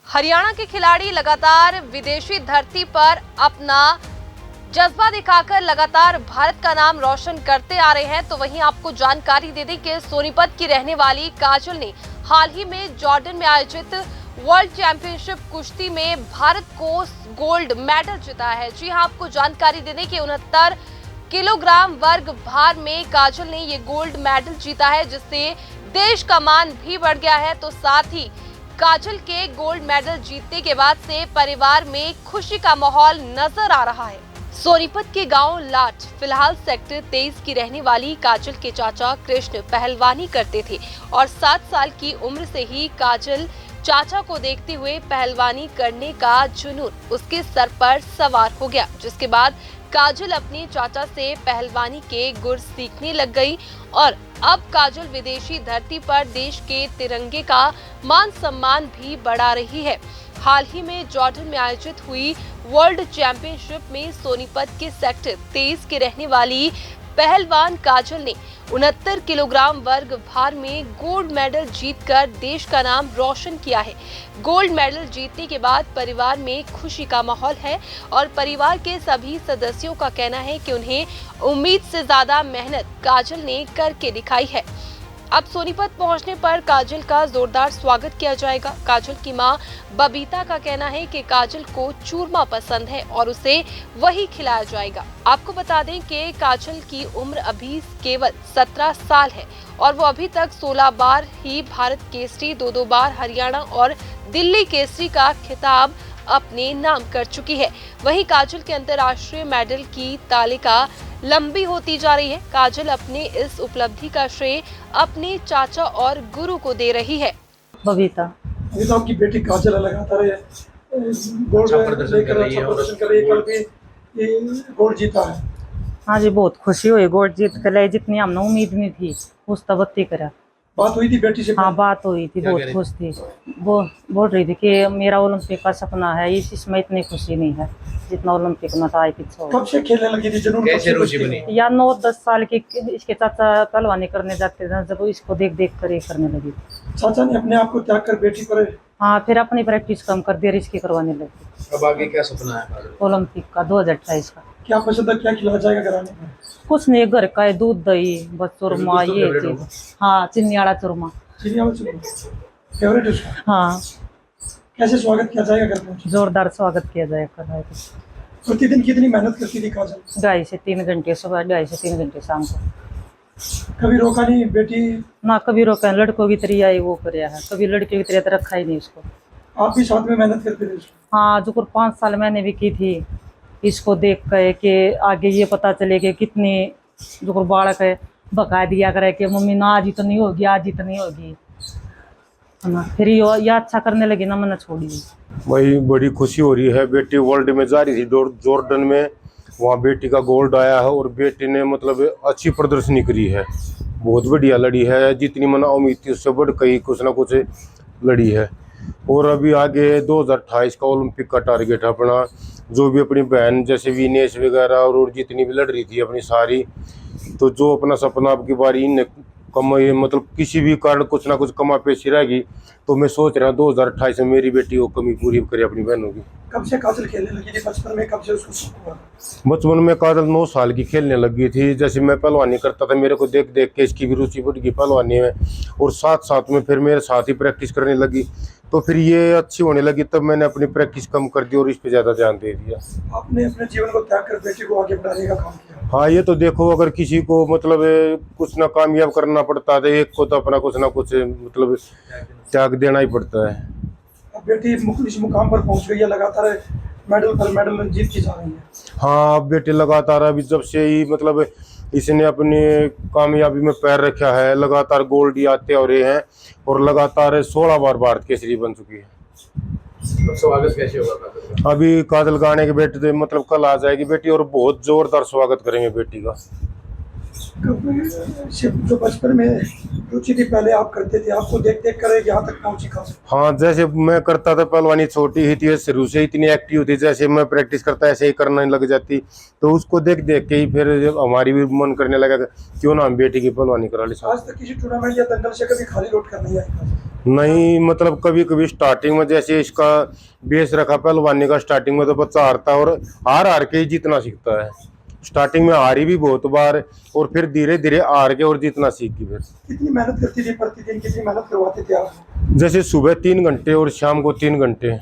हरियाणा के खिलाड़ी लगातार विदेशी धरती पर अपना जज्बा दिखाकर लगातार भारत का नाम रोशन करते आ रहे हैं। तो वहीं आपको जानकारी दे दें कि सोनीपत की रहने वाली काजल ने हाल ही में जॉर्डन में आयोजित वर्ल्ड चैंपियनशिप कुश्ती में भारत को गोल्ड मेडल जीता है। जी हां, आपको जानकारी दे दें कि 69 किलोग्राम वर्ग भार में काजल ने ये गोल्ड मेडल जीता है, जिससे देश का मान भी बढ़ गया है। तो साथ ही काजल के गोल्ड मेडल जीतने के बाद से परिवार में खुशी का माहौल नजर आ रहा है। सोनीपत के गांव लाट फिलहाल सेक्टर 23 की रहने वाली काजल के चाचा कृष्ण पहलवानी करते थे और 7 साल की उम्र से ही काजल चाचा को देखते हुए पहलवानी करने का जुनून उसके सर पर सवार हो गया, जिसके बाद काजल अपने चाचा से पहलवानी के गुर सीखने लग गई और अब काजल विदेशी धरती पर देश के तिरंगे का मान सम्मान भी बढ़ा रही है। हाल ही में जॉर्डन में आयोजित हुई वर्ल्ड चैंपियनशिप में सोनीपत के सेक्टर 23 के रहने वाली पहलवान काजल ने 69 किलोग्राम वर्ग भार में गोल्ड मेडल जीतकर देश का नाम रोशन किया है। गोल्ड मेडल जीतने के बाद परिवार में खुशी का माहौल है और परिवार के सभी सदस्यों का कहना है कि उन्हें उम्मीद से ज्यादा मेहनत काजल ने करके दिखाई है। अब सोनीपत पहुंचने पर काजल का जोरदार स्वागत किया जाएगा। काजल की मां बबीता का कहना है कि काजल को चूरमा पसंद है और उसे वही खिलाया जाएगा। आपको बता दें कि काजल की उम्र अभी केवल 17 साल है और वो अभी तक 16 बार ही भारत केसरी, 2 बार हरियाणा और दिल्ली केसरी का खिताब अपने नाम कर चुकी है। वहीं काजल के अंतर्राष्ट्रीय मेडल की तालिका लंबी होती जा रही है। काजल अपने इस उपलब्धि का श्रेय अपने चाचा और गुरु को दे रही है। बबीता आपकी बेटी काजल लगातार गोल्ड लेकर अच्छा प्रदर्शन कर रही है, कल भी गोल्ड जीता है। हाँ जी, बहुत खुशी हुई गोल्ड जीत कर ले, जितनी हमने उम्मीद नहीं थी उस तबत्ती करा। बात हुई थी बेटी से? हाँ, बात हुई थी, बहुत खुश थी। वो बोल रही थी कि मेरा ओलंपिक का सपना है, इसमें इतनी खुशी नहीं है जितना ओलंपिक में था। कब से खेलने लगी थी? जुनून कब से रुचि बनी? या 9-10 साल की इसके चाचा पहलवानी करने जाते थे, जब इसको देख देख कर ये करने लगी। चाचा ने अपने आप को त्याग कर बेटी पर? हाँ, फिर अपनी प्रैक्टिस कम कर दिया, इसकी करवाने लगी। अब आगे क्या सपना है? ओलंपिक का 2028 का। क्या पसंद है, क्या खिलाया जाएगा घराने में? कुछ नहीं, घर का है, दूध दही बस, चूरमा ये चीज। हाँ, चीनी वाला चूरमा। चीनी वाला चूरमा फेवरेट उसका? हाँ। कैसे स्वागत किया जाएगा घर में? जोरदार स्वागत किया जाएगा। प्रतिदिन कितनी मेहनत करती थी काजल? 2.5 से 3 घंटे सुबह, 2.5 से 3 घंटे शाम को। कभी रोका नहीं बेटी? ना कभी रोका, लड़कों की तरह आई वो कराया है, कभी लड़के की तरह तो रखा ही नहीं इसको। आप भी साथ में मेहनत करते थे उसको? हाँ, जो 5 साल मैंने भी की थी इसको देख कर कि आगे ये पता चले कि कितनी जो बालक है बका दिया करे कि मम्मी ना आज इतनी होगी, आज इतनी होगी, है ना। फिर ये अच्छा करने लगी ना, मैंने छोड़ी। वही बड़ी खुशी हो रही है। बेटी वर्ल्ड में जा रही थी जॉर्डन में, वहाँ बेटी का गोल्ड आया है और बेटी ने मतलब अच्छी प्रदर्शनी करी है, बहुत बढ़िया लड़ी है। जितनी मना उम्मीद थी उससे बढ़ कहीं कुछ ना कुछ लड़ी है। और अभी आगे 2028 का ओलंपिक का टारगेट है अपना। जो भी अपनी बहन जैसे विनेश वगैरह और जितनी भी लड़ रही थी अपनी सारी, तो जो अपना सपना अब की बारी इन कमाई मतलब किसी भी कारण कुछ ना कुछ कमा पेशी रहेगी, तो मैं सोच रहा हूँ 2028 में मेरी बेटी वो कमी पूरी करे अपनी बहनों की। कब से काजल खेलने लगी थी? बचपन में कब से उसको शौक हुआ? बचपन में काजल 9 साल की खेलने लगी थी। जैसे मैं पहलवानी करता था, मेरे को देख देख के इसकी भी रुचि बढ़ गई पहलवानी में और साथ साथ में फिर मेरे साथ ही प्रैक्टिस करने लगी। तो फिर ये अच्छी होने लगी, तब मैंने अपनी प्रैक्टिस कम कर दी और इस पे ज़्यादा ध्यान दे दिया। आपने अपने जीवन को त्याग कर बेटी को आगे बढ़ाने का काम किया। हाँ, ये तो देखो, अगर किसी को मतलब कुछ ना कामयाब करना पड़ता है, एक को तो अपना कुछ ना कुछ मतलब त्याग देना ही पड़ता है। अब बेटी इस मुकाम पर पहुंच गई है, लगातार मेडल पर मेडल जीतती जा रही है। हाँ, बेटे लगातार अभी जब से ही मतलब इसने अपनी कामयाबी में पैर रखा है, लगातार गोल्ड आते हो रहे हैं और लगातार 16 बार भारत केसरी बन चुकी है। तो स्वागत कैसे होगा? अभी काजल गाने के बेटे मतलब कल आ जाएगी बेटी और बहुत जोरदार स्वागत करेंगे बेटी का। जो बचपन में रुचि थी पहले आप करते थे, आपको देख देख कर यहाँ तक पहुंची खास? हाँ, जैसे मैं करता था पहलवानी, छोटी ही थी, शुरू से इतनी एक्टिव थी, जैसे मैं प्रैक्टिस करता ऐसे ही करने लग जाती। तो उसको देख देख के ही फिर जब हमारी भी मन करने लगा क्यों ना हम बेटी की पहलवानी करा ले। आज तक किसी टूर्नामेंट या दंगल से कभी खाली लौट कर नहीं आई? नहीं, मतलब कभी कभी स्टार्टिंग में जैसे इसका बेस रखा पहलवानी का, स्टार्टिंग में तो बच्चा हारता है और हार हार के ही जीतना सीखता है। स्टार्टिंग में हारी भी बहुत बार और फिर धीरे धीरे हार के और जीतना सीख गई। फिर कितनी मेहनत करती थी प्रतिदिन, कितनी मेहनत करवाते थे आप? जैसे सुबह 3 घंटे और शाम को 3 घंटे।